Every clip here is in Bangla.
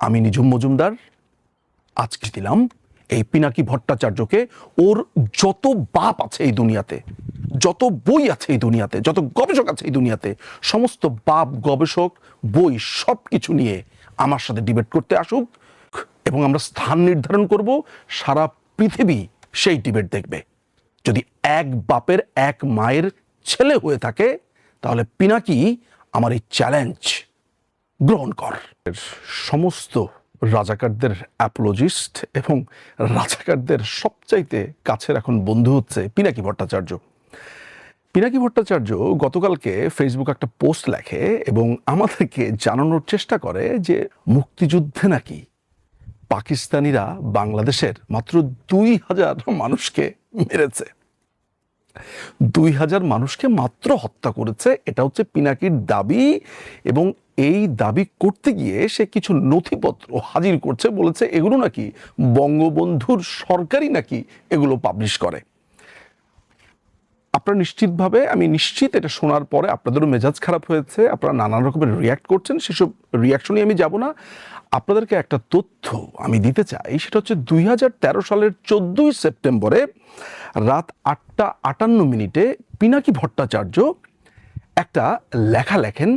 আমি নিঝুম মজুমদার আজকে দিলাম এই পিনাকি ভট্টাচার্যকে ওর যত বাপ আছে এই দুনিয়াতে, যত বই আছে এই দুনিয়াতে, যত গবেষক আছে এই দুনিয়াতে, সমস্ত বাপ গবেষক বই সব কিছু নিয়ে আমার সাথে ডিবেট করতে আসুক এবং আমরা স্থান নির্ধারণ করব। সারা পৃথিবী সেই ডিবেট দেখবে। যদি এক বাপের এক মায়ের ছেলে হয়ে থাকে তাহলে পিনাকি আমার এই চ্যালেঞ্জ গ্রহণ কর। সমস্ত রাজাকারদের অ্যাপোলজিস্ট এবং রাজাকারদের সবচাইতে কাছের এখন বন্ধু হচ্ছে পিনাকি ভট্টাচার্য। পিনাকি ভট্টাচার্য গতকালকে ফেসবুকে একটা পোস্ট লেখে এবং আমাদেরকে জানানোর চেষ্টা করে যে মুক্তিযুদ্ধে নাকি পাকিস্তানিরা বাংলাদেশের মাত্র 2000 মানুষকে মেরেছে, 2000 মানুষকে মাত্র হত্যা করেছে। এটা হচ্ছে পিনাকির দাবি এবং এই দাবি করতে গিয়ে সে কিছু নথিপত্র হাজির করছে, বলেছে এগুলো নাকি বঙ্গবন্ধুর সরকারই নাকি এগুলো পাবলিশ করে। আপনারা নিশ্চিতভাবে, আমি নিশ্চিত এটা শোনার পরে আপনাদেরও মেজাজ খারাপ হয়েছে, আপনারা নানান রকমের রিয়্যাক্ট করছেন, সেসব রিয়াকশনই আমি যাব না। আপনাদেরকে একটা তথ্য আমি দিতে চাই, সেটা হচ্ছে 2013 সালের 14ই সেপ্টেম্বরে রাত 8টা 58 পিনাকি ভট্টাচার্য একটা লেখা লেখেন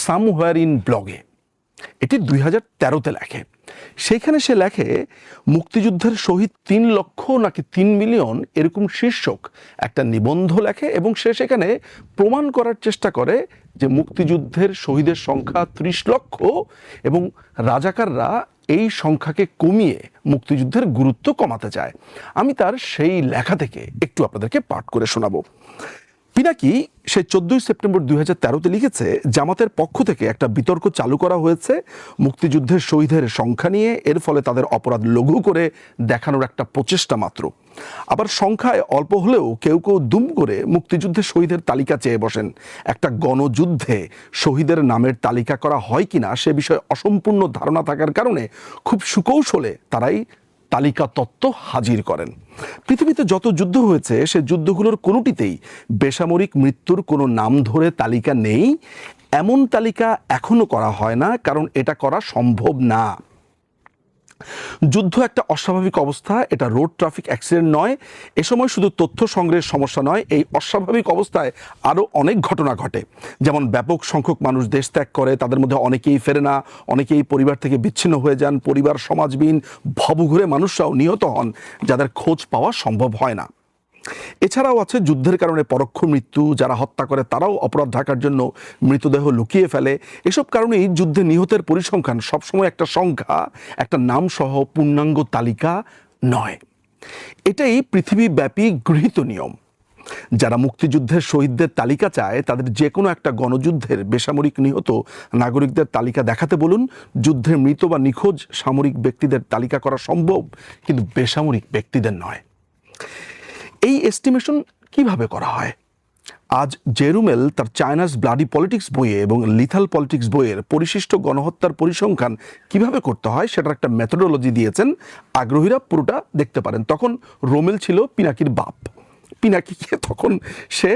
সামহোয়ার ইন ব্লগে। এটি 2013-তে লেখে। সেইখানে সে লেখে মুক্তিযুদ্ধের শহীদ 3 লক্ষ নাকি 3 মিলিয়ন এরকম শীর্ষক একটা নিবন্ধ লেখে এবং সে সেখানে প্রমাণ করার চেষ্টা করে যে মুক্তিযুদ্ধের শহীদের সংখ্যা 30 লক্ষ এবং রাজাকাররা এই সংখ্যাকে কমিয়ে মুক্তিযুদ্ধের গুরুত্ব কমাতে চায়। আমি তার সেই লেখা থেকে একটু আপনাদেরকে পাঠ করে শোনাবো। পিনাকি সে 14ই সেপ্টেম্বর 2013-তে লিখেছে, জামাতের পক্ষ থেকে একটা বিতর্ক চালু করা হয়েছে মুক্তিযুদ্ধের শহীদের সংখ্যা নিয়ে। এর ফলে তাদের অপরাধ লঘু করে দেখানোর একটা প্রচেষ্টা মাত্র। আবার সংখ্যায় অল্প হলেও কেউ কেউ দুম করে মুক্তিযুদ্ধের শহীদের তালিকা চেয়ে বসেন। একটা গণযুদ্ধে শহীদের নামের তালিকা করা হয় কিনা সে বিষয়ে অসম্পূর্ণ ধারণা থাকার কারণে খুব সুকৌশলে তারাই তালিকা তত্ত্ব হাজির করেন। পৃথিবীতে যত যুদ্ধ হয়েছে সে যুদ্ধগুলোর কোনোটিতেই বেসামরিক মৃত্যুর কোনো নাম ধরে তালিকা নেই। এমন তালিকা এখনো করা হয় না, কারণ এটা করা সম্ভব না। যুদ্ধ একটা অস্বাভাবিক অবস্থা, এটা রোড ট্রাফিক অ্যাক্সিডেন্ট নয়। এ সময় শুধু তথ্য সংগ্রহের সমস্যা নয়, এই অস্বাভাবিক অবস্থায় আরও অনেক ঘটনা ঘটে। যেমন ব্যাপক সংখ্যক মানুষ দেশ ত্যাগ করে, তাদের মধ্যে অনেকেই ফেরে না, অনেকেই পরিবার থেকে বিচ্ছিন্ন হয়ে যান, পরিবার সমাজবিহীন ভবঘুরে মানুষরাও নিহত হন যাদের খোঁজ পাওয়া সম্ভব হয় না। এছাড়াও আছে যুদ্ধের কারণে পরোক্ষ মৃত্যু, যারা হত্যা করে তারাও অপরাধ ঢাকার জন্য মৃতদেহ লুকিয়ে ফেলে। এসব কারণেই যুদ্ধে নিহতের পরিসংখ্যান সবসময় একটা সংখ্যা, একটা নাম সহ পূর্ণাঙ্গ তালিকা নয়। এটাই পৃথিবীব্যাপী গৃহীত নিয়ম। যারা মুক্তিযুদ্ধের শহীদদের তালিকা চায় তাদের যে কোনো একটা গণযুদ্ধের বেসামরিক নিহত নাগরিকদের তালিকা দেখাতে বলুন। যুদ্ধে মৃত বা নিখোঁজ সামরিক ব্যক্তিদের তালিকা করা সম্ভব, কিন্তু বেসামরিক ব্যক্তিদের নয়। এই এস্টিমেশন কিভাবে করা হয়? আজ জেরুমেল তার চায়নাস ব্লাডি পলিটিক্স বইয়ে এবং লিথাল পলিটিক্স বইয়ের পরিশিষ্ট গণহত্যার পরিসংখ্যান কিভাবে করতে হয় সেটার একটা মেথোডোলজি দিয়েছেন। আগ্রহীরা পুরোটা দেখতে পারেন। তখন রোমেল ছিল পিনাকির বাপ। পিনাকিকে তখন সে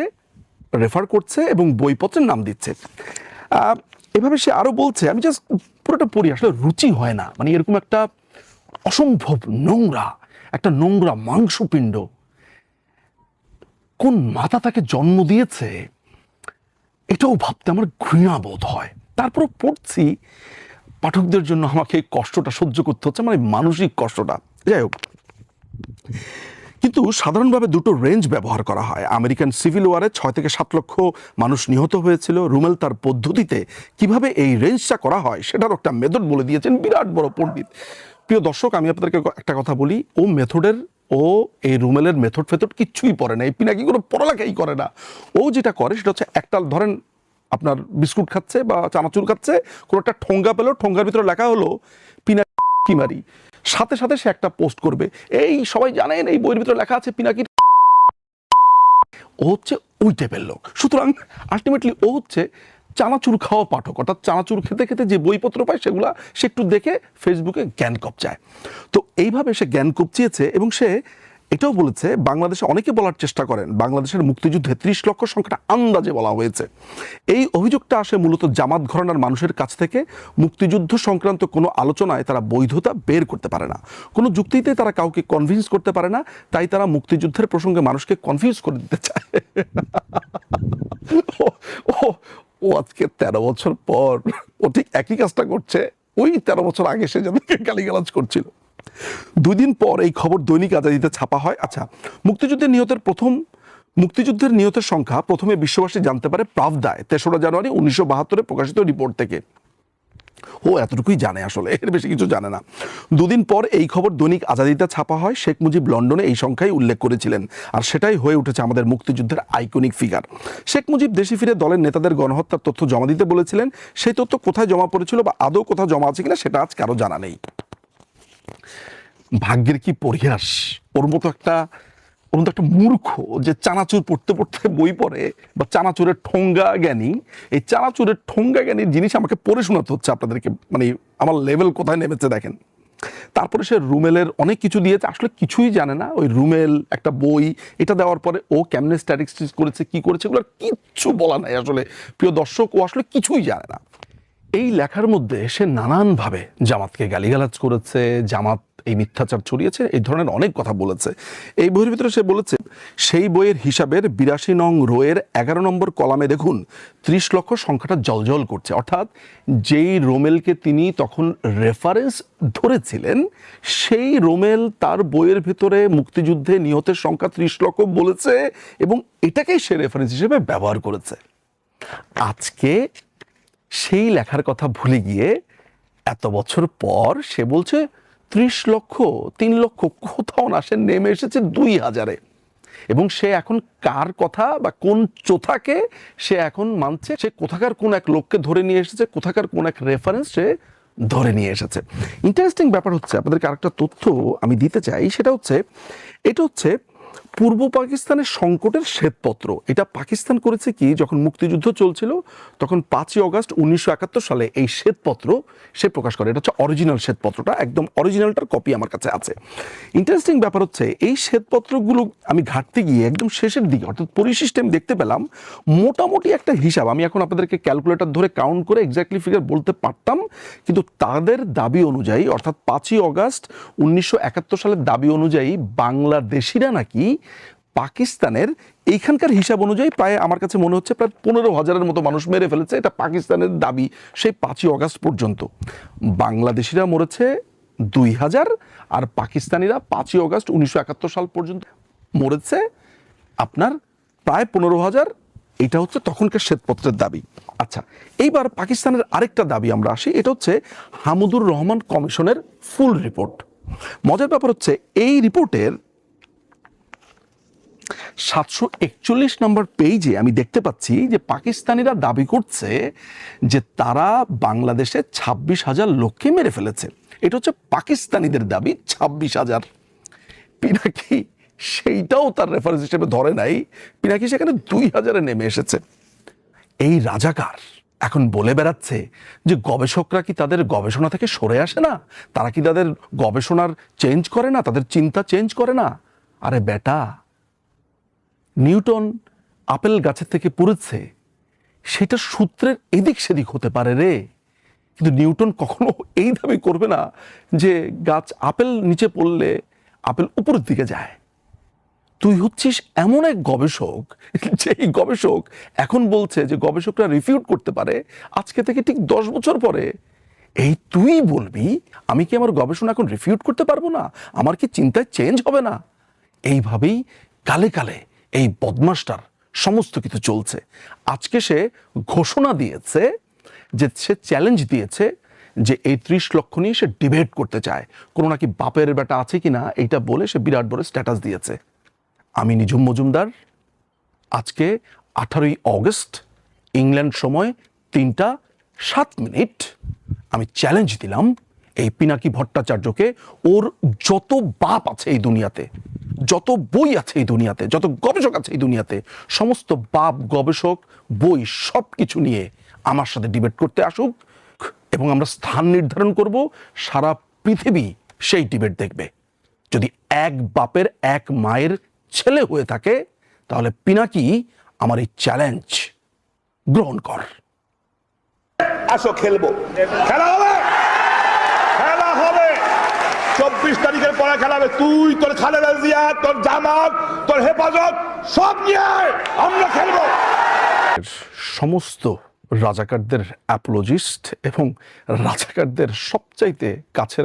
রেফার করছে এবং বইপত্রের নাম দিচ্ছে। এভাবে সে আরও বলছে, আমি জাস্ট পুরোটা পড়ি, আসলে রুচি হয় না। মানে এরকম একটা অসম্ভব নোংরা, একটা নোংরা মাংসপিণ্ড কোন মাতা তাকে জন্ম দিয়েছে এটাও ভাবতে আমার ঘৃণা বোধ হয়। তারপর পড়ছি, পাঠকদের জন্য আমাকে এই কষ্টটা সহ্য করতে হচ্ছে, মানে মানসিক কষ্টটা। যাই হোক, কিন্তু সাধারণভাবে দুটো রেঞ্জ ব্যবহার করা হয়। আমেরিকান সিভিল ওয়ারে 6 থেকে 7 লক্ষ মানুষ নিহত হয়েছিল। রুমেল তার পদ্ধতিতে কিভাবে এই রেঞ্জটা করা হয় সেটার একটা মেথড বলে দিয়েছেন। বিরাট বড় পণ্ডিত। প্রিয় দর্শক, আমি আপনাদেরকে একটা কথা বলি, এই রুমেলের মেথড কিচ্ছুই পড়ে না। এই পিনাকি কোনো পড়ালেখাই করে না। ও যেটা করে সেটা হচ্ছে, একটা ধরেন আপনার বিস্কুট খাচ্ছে বা চানাচুর খাচ্ছে, কোনো একটা ঠোঙ্গা পেলো, ঠোঙ্গার ভিতরে লেখা হলো পিনাকি মারি, সাথে সাথে সে একটা পোস্ট করবে, এই সবাই জানেন এই বইয়ের ভিতরে লেখা আছে পিনাকির। ও হচ্ছে ওই টাইপের লোক। সুতরাং আলটিমেটলি ও হচ্ছে চানাচুর খাওয়া পাঠক, অর্থাৎ চানাচুর খেতে খেতে যে বইপত্র পায় সেগুলা সে একটু দেখে ফেসবুকে জ্ঞান কপচায়। তো এইভাবে সে জ্ঞান কপচিয়েছে এবং সে এটাও বলেছে বাংলাদেশে অনেকে বলার চেষ্টা করেন বাংলাদেশের মুক্তিযুদ্ধে 30 লক্ষ সংখ্যাটা আন্দাজে বলা হয়েছে। এই অভিযোগটা আসে মূলত জামাত ঘরানার মানুষের কাছ থেকে। মুক্তিযুদ্ধ সংক্রান্ত কোনো আলোচনায় তারা বৈধতা বের করতে পারে না, কোনো যুক্তিতে তারা কাউকে কনভিন্স করতে পারে না, তাই তারা মুক্তিযুদ্ধের প্রসঙ্গে মানুষকে কনফিউজ করে দিতে চায়। ও আজকে 13 বছর পর ও ঠিক একই কাজটা করছে ওই 13 বছর আগে সে যাদেরকে গালিগালাজ করছিল। 2 দিন পর এই খবর দৈনিক আজাদিতে ছাপা হয়। আচ্ছা, মুক্তিযুদ্ধের নিহতের সংখ্যা প্রথমে বিশ্ববাসী জানতে পারে প্রাভদায় 3রা জানুয়ারি 1972 প্রকাশিত রিপোর্ট থেকে। ও এতটুকুই জানে, আসলে এর বেশি কিছু জানে না। 2 দিন পর এই খবর দৈনিক আজাদিতে ছাপা হয়। শেখ মুজিব লন্ডনে এই সংখ্যাই উল্লেখ করেছিলেন, আর সেটাই হয়ে উঠেছে আমাদের মুক্তিযুদ্ধের আইকনিক ফিগার। শেখ মুজিব দেশে ফিরে দলের নেতাদের গণহত্যার তথ্য জমা দিতে বলেছিলেন। সেই তথ্য কোথায় জমা পড়েছিল বা আদৌ কোথাও জমা আছে কিনা সেটা আজ কারো জানা নেই। ভাগ্যের কি পরিহাস, ওর মতো একটা মূর্খ যে চানাচুর পড়তে পড়তে বই পড়ে, বা চানাচুরের ঠোঙ্গা জ্ঞানী, এই চানাচুরের ঠোঙ্গা জ্ঞানীর জিনিস আমাকে পড়ে শোনাতে হচ্ছে আপনাদেরকে। মানে আমার লেভেল কোথায় নেমেছে দেখেন। তারপরে সে রুমেলের অনেক কিছু দিয়েছে, আসলে কিছুই জানে না। ওই রুমেল একটা বই, এটা দেওয়ার পরে ও কেমনে স্ট্যাটিস্টিক্স করেছে, কি করেছে, এগুলো কিচ্ছু বলা নাই। আসলে প্রিয় দর্শক, ও আসলে কিছুই জানে না। এই লেখার মধ্যে সে নানানভাবে জামাতকে গালিগালাজ করেছে, জামাত এই মিথ্যাচার ছড়িয়েছে, এই ধরনের অনেক কথা বলেছে। এই বইয়ের ভিতরে সে বলেছে, সেই বইয়ের হিসাবের 82 নং রোয়ের 11 নম্বর কলামে দেখুন 30 লক্ষ সংখ্যাটা জলজল করছে। অর্থাৎ যেই রোমেলকে তিনি তখন রেফারেন্স ধরেছিলেন, সেই রোমেল তার বইয়ের ভিতরে মুক্তিযুদ্ধে নিহতের সংখ্যা 30 লক্ষ বলেছে, এবং এটাকেই সে রেফারেন্স হিসেবে ব্যবহার করেছে। আজকে সেই লেখার কথা ভুলে গিয়ে এত বছর পর সে বলছে 30 লক্ষ, 3 লক্ষ কোথাও না, সে নেমে এসেছে 2000-এ। এবং সে এখন কার কথা বা কোন চোথাকে সে এখন মানছে, সে কোথাকার কোন এক লোককে ধরে নিয়ে এসেছে, কোথাকার কোন এক রেফারেন্স সে ধরে নিয়ে এসেছে। ইন্টারেস্টিং ব্যাপার হচ্ছে, আপনাদেরকে আরেকটা তথ্য আমি দিতে চাই, সেটা হচ্ছে এটা হচ্ছে পূর্ব পাকিস্তানের সংকটের শ্বেতপত্র। এটা পাকিস্তান করেছে কি, যখন মুক্তিযুদ্ধ চলছিল তখন 5ই অগাস্ট 1971 সালে এই শ্বেতপত্র সে প্রকাশ করে। এটা হচ্ছে অরিজিনাল শ্বেতপত্রটা, একদম অরিজিনালটার কপি আমার কাছে আছে। ইন্টারেস্টিং ব্যাপার হচ্ছে, এই শ্বেতপত্রগুলো আমি ঘাটতে গিয়ে একদম শেষের দিকে, অর্থাৎ পরিশিষ্টে আমি দেখতে পেলাম মোটামুটি একটা হিসাব। আমি এখন আপনাদেরকে ক্যালকুলেটর ধরে কাউন্ট করে এক্স্যাক্টলি ফিগার বলতে পারতাম, কিন্তু তাদের দাবি অনুযায়ী, অর্থাৎ 5ই অগাস্ট 1971 সালের দাবি অনুযায়ী বাংলাদেশিরা নাকি পাকিস্তানের এইখানকার হিসাব অনুযায়ী প্রায়, আমার কাছে মনে হচ্ছে প্রায় 15,000-এর মতো মানুষ মেরে ফেলেছে। এটা পাকিস্তানের দাবি সেই 5ই অগাস্ট পর্যন্ত। বাংলাদেশিরা মরেছে 2000, আর পাকিস্তানিরা 5ই অগাস্ট 1971 সাল পর্যন্ত মরেছে আপনার প্রায় 15,000। এটা হচ্ছে তখনকার শ্বেতপত্রের দাবি। আচ্ছা, এইবার পাকিস্তানের আরেকটা দাবি আমরা আসি, এটা হচ্ছে হামিদুর রহমান কমিশনের ফুল রিপোর্ট। মজার ব্যাপার হচ্ছে, এই রিপোর্টের 741 নম্বর পেজে আমি দেখতে পাচ্ছি যে পাকিস্তানিরা দাবি করছে যে তারা বাংলাদেশে 26,000 লোককে মেরে ফেলেছে। এটা হচ্ছে পাকিস্তানিদের দাবি, 26,000। পিনাকি সেইটাও তার রেফারেন্স হিসেবে ধরে নাই, পিনাকি সেখানে 2000-এ নেমে এসেছে। এই রাজাকার এখন বলে বেড়াচ্ছে যে গবেষকরা কি তাদের গবেষণা থেকে সরে আসে না, তারা কি তাদের গবেষণার চেঞ্জ করে না, তাদের চিন্তা চেঞ্জ করে না। আরে বেটা, নিউটন আপেল গাছের থেকে পড়েছে, সেটা সূত্রের এদিক সেদিক হতে পারে রে, কিন্তু নিউটন কখনো এই দাবি করবে না যে গাছ আপেল নিচে পড়লে আপেল উপরের দিকে যায়। তুই হচ্ছিস এমন এক গবেষক, যেই গবেষক এখন বলছে যে গবেষকরা রিফিউট করতে পারে আজকে থেকে ঠিক 10 বছর পরে। এই তুই বলবি আমি কি আমার গবেষণা এখন রিফিউট করতে পারবো না, আমার কি চিন্তায় চেঞ্জ হবে না? এইভাবেই কালে কালে এই বদমাসটার সমস্ত কিছু চলছে। আজকে সে ঘোষণা দিয়েছে যে সে চ্যালেঞ্জ দিয়েছে যে এই 30 লক্ষ নিয়ে সে ডিবেট করতে চায়, কোনো নাকি বাপের বেটা আছে কিনা এইটা বলে সে বিরাট বড় স্ট্যাটাস দিয়েছে। আমি নিঝুম মজুমদার, আজকে 18ই অগস্ট ইংল্যান্ড সময় 3টা 7 মিনিট আমি চ্যালেঞ্জ দিলাম এই পিনাকি ভট্টাচার্যকে, ওর যত বাপ আছে এই দুনিয়াতে, যত বই আছে এই দুনিয়াতে, যত গবেষক আছে এই দুনিয়াতে, সমস্ত বাপ, গবেষক, বই সব কিছু নিয়ে আমার সাথে ডিবেট করতে আসুক, এবং আমরা স্থান নির্ধারণ করব, সারা পৃথিবী সেই ডিবেট দেখবে। যদি এক বাপের এক মায়ের ছেলে হয়ে থাকে তাহলে পিনাকি আমার এই চ্যালেঞ্জ গ্রহণ কর। আসো খেলবো, খেলা হবে, খেলা হবে। 24 তারিখের পরে খেলা হবে। তুই, তোর খালেদা জিয়া, তোর জামাত, তোর হেফাজত সব নিয়ে আমরা খেলবো। সমস্ত রাজাকারদের অ্যাপোলজিস্ট এবং রাজাকারদের সবচাইতে কাছের